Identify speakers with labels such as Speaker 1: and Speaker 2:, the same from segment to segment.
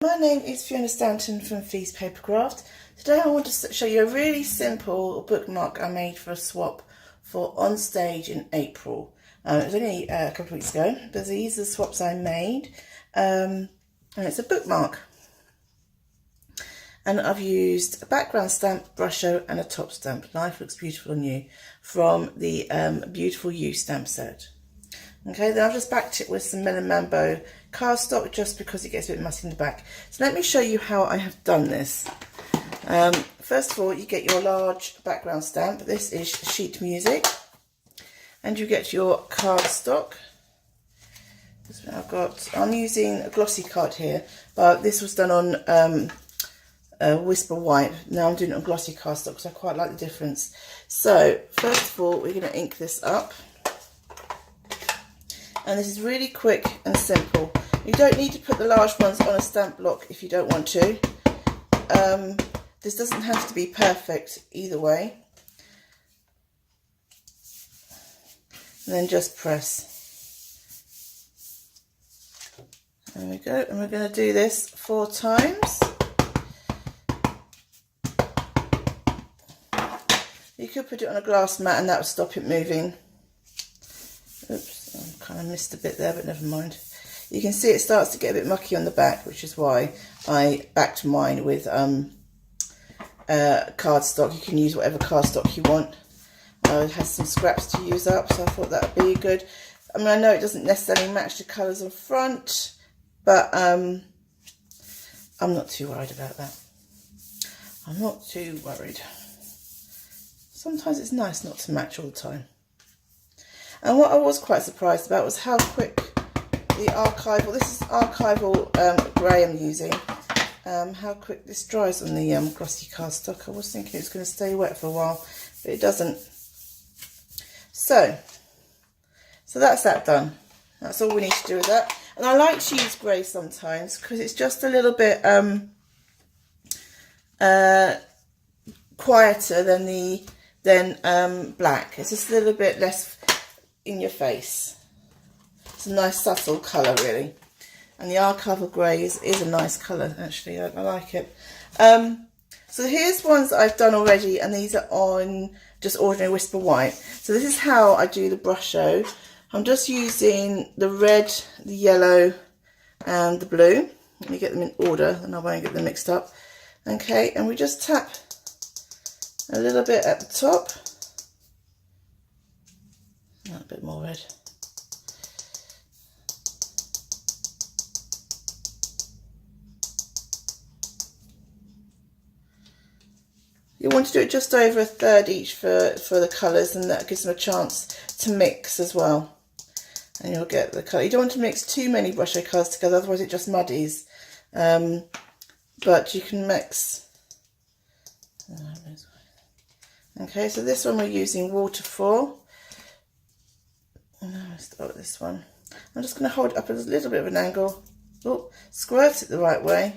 Speaker 1: My name is Fiona Stanton from Feast Papercraft. Today I want to show you a really simple bookmark I made for a swap for Onstage in April. It was only a couple of weeks ago, but these are the swaps I made, and it's a bookmark. And I've used a background stamp, Brusho and a top stamp. Life Looks Beautiful on You from the Beautiful You stamp set. Okay, then I've just backed it with some Melon Mambo cardstock just because it gets a bit messy in the back. So let me show you how I have done this. First of all, you get your large background stamp. This is sheet music. And you get your cardstock. I'm using a glossy card here, but this was done on Whisper White. Now I'm doing it on glossy cardstock because I quite like the difference. So first of all, we're going to ink this up. And this is really quick and simple. You don't need to put the large ones on a stamp block if you don't want to. This doesn't have to be perfect either way. And then just press. There we go. And we're going to do this 4 times. You could put it on a glass mat and that would stop it moving. Oops. I kind of missed a bit there, but never mind. You can see it starts to get a bit mucky on the back, which is why I backed mine with cardstock. You can use whatever cardstock you want. It has some scraps to use up, so I thought that would be good. I mean, I know it doesn't necessarily match the colours on front, but I'm not too worried about that. I'm not too worried. Sometimes it's nice not to match all the time. And what I was quite surprised about was how quick the archival, this is archival grey I'm using, how quick this dries on the glossy cardstock. I was thinking it was going to stay wet for a while, but it doesn't. So that's that done. That's all we need to do with that. And I like to use grey sometimes because it's just a little bit quieter than black. It's just a little bit less in your face. It's a nice subtle colour really, and the archival grey is a nice colour actually. I like it. So here's ones that I've done already, and these are on just ordinary Whisper White. So this is how I do the Brusho. I'm just using the red, the yellow and the blue. Let me get them in order and I won't get them mixed up. Okay, and we just tap a little bit at the top. A bit more red. You want to do it just over a third each for the colours, and that gives them a chance to mix as well. And you'll get the colour. You don't want to mix too many Brusho colours together, otherwise it just muddies. But you can mix. Okay, so this one we're using water for. Now I start with this one. I'm just going to hold it up at a little bit of an angle. Oh, squirt it the right way.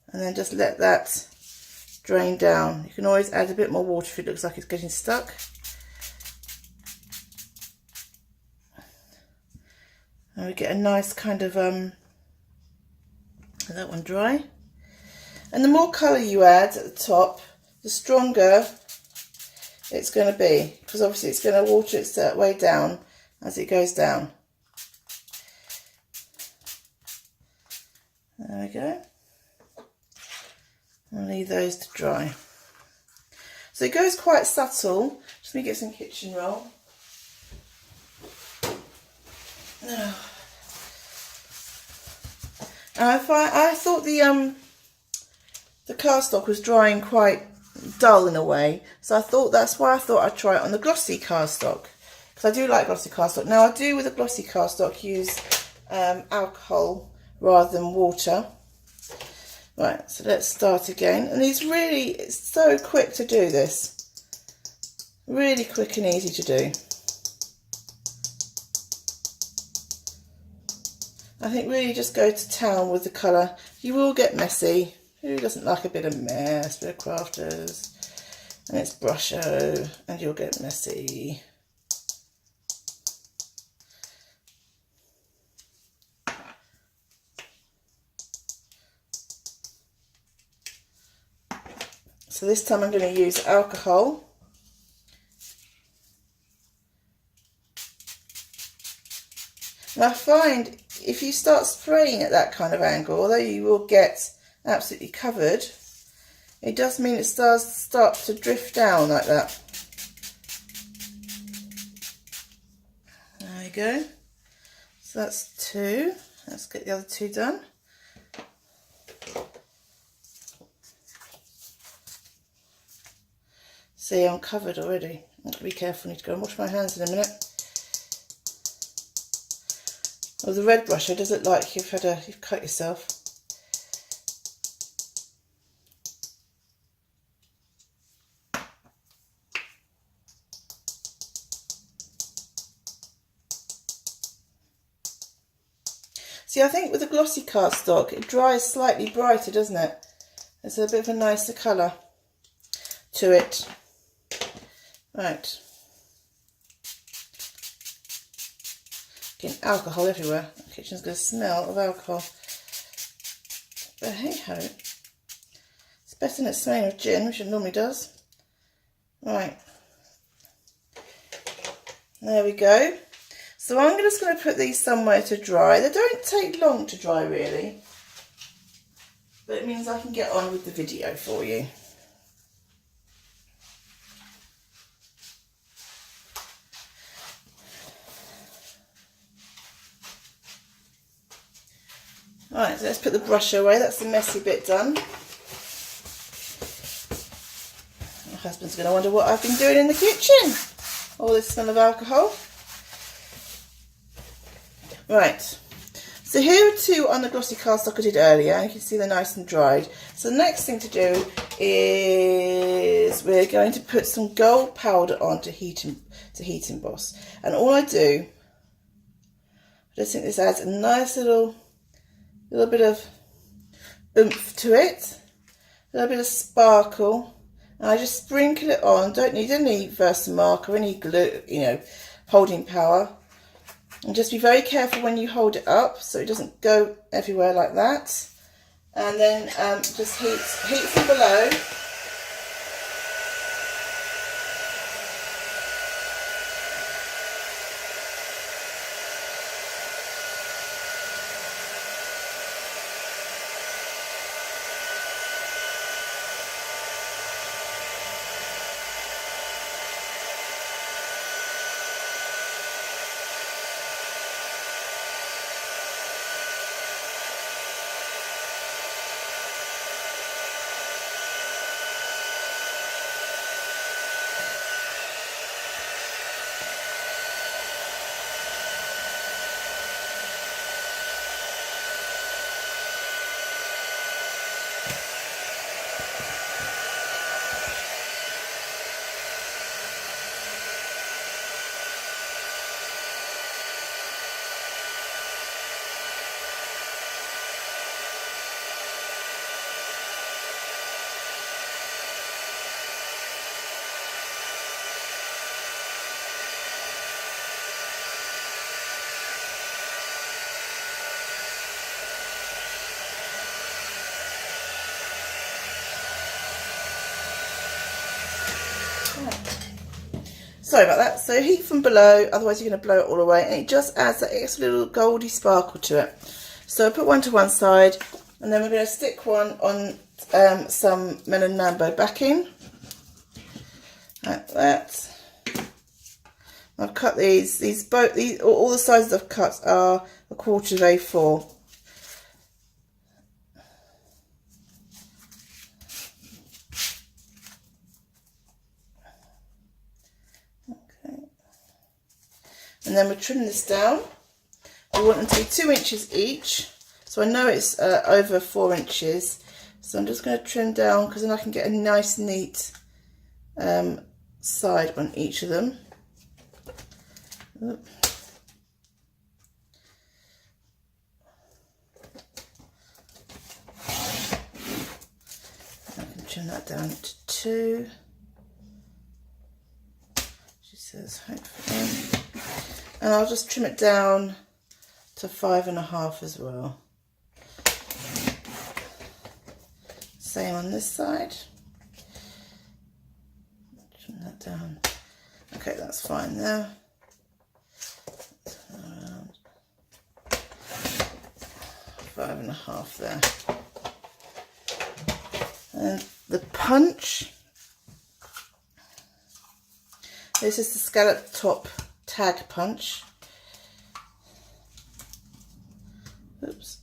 Speaker 1: And then just let that drain down. You can always add a bit more water if it looks like it's getting stuck. And we get a nice kind of, let that one dry. And the more colour you add at the top, the stronger it's going to be, because obviously it's going to water its way down as it goes down. There we go. I'll leave those to dry. So it goes quite subtle. Just let me get some kitchen roll. And I thought the cardstock was drying quite dull in a way, so that's why I thought I'd try it on the glossy cardstock, because I do like glossy cardstock. Now I do with a glossy cardstock use alcohol rather than water. Right, so let's start again. And it's so quick to do this, really quick and easy to do. I think really just go to town with the colour. You will get messy. Who doesn't like a bit of mess? Bit of crafters. And it's Brusho, and you'll get messy. So this time I'm going to use alcohol. And I find if you start spraying at that kind of angle, although you will get absolutely covered, it does mean it start to drift down like that. There we go. So that's 2. Let's get the other 2 done. See, I'm covered already. I have to be careful. I need to go and wash my hands in a minute. Well, the red Brusho does look like you've cut yourself. See, I think with the glossy cardstock, it dries slightly brighter, doesn't it? It's a bit of a nicer colour to it. Right. Getting alcohol everywhere. The kitchen's going to smell of alcohol. But hey ho. It's better than it's smelling of gin, which it normally does. Right. There we go. So I'm just going to put these somewhere to dry. They don't take long to dry really. But it means I can get on with the video for you. Right, so let's put the brush away. That's the messy bit done. My husband's going to wonder what I've been doing in the kitchen. All this smell of alcohol. Right, so here are 2 on the glossy cardstock I did earlier. You can see they're nice and dried. So the next thing to do is we're going to put some gold powder on to heat emboss. And all I do, I just think this adds a nice little bit of oomph to it, a little bit of sparkle, and I just sprinkle it on. Don't need any Versamark or any glue, you know, holding power. And just be very careful when you hold it up so it doesn't go everywhere like that. And then just heat from below. Sorry about that. So heat from below, otherwise you're going to blow it all away, and it just adds that extra little goldy sparkle to it. So I put one to one side, and then we're going to stick one on some Melon Mambo backing, like that. I've cut these all the sizes I've cut are 1/4 of A4. And then we're trimming this down. We want them to be 2 inches each. So I know it's over 4 inches. So I'm just going to trim down because then I can get a nice neat side on each of them. Oop. I can trim that down to 2. She says hopefully. And I'll just trim it down to 5.5 as well. Same on this side. down. Okay, that's fine there. Around 5.5 there. And the punch. This is the scallop top tag punch. Oops.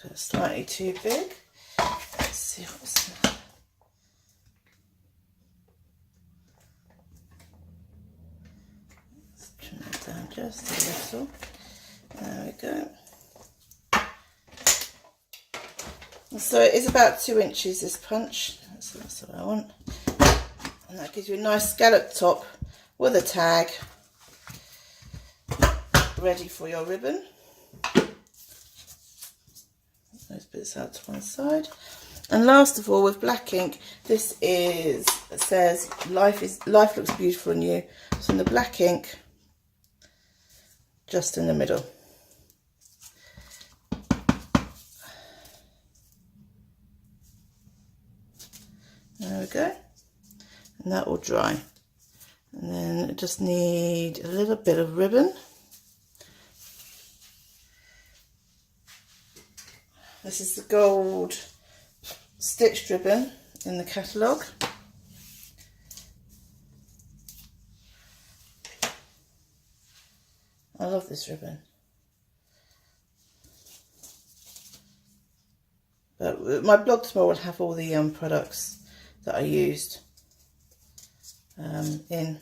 Speaker 1: Okay, slightly too big. Let's see what's in there. Let's trim it down just a little. There we go. So it is about 2 inches, this punch. That's what I want. And that gives you a nice scallop top with a tag ready for your ribbon. Those bits out to one side. And last of all, with black ink, this is, it says life looks beautiful in you. So in the black ink, just in the middle. There we go. And that will dry. And then I just need a little bit of ribbon. This is the gold stitched ribbon in the catalogue. I love this ribbon. But my blog tomorrow will have all the products that I used in.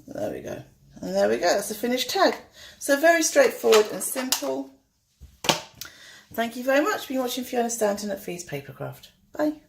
Speaker 1: There we go. And there we go. That's the finished tag. So very straightforward and simple. Thank you very much for watching Fiona Stanton at Fee's Papercraft. Bye.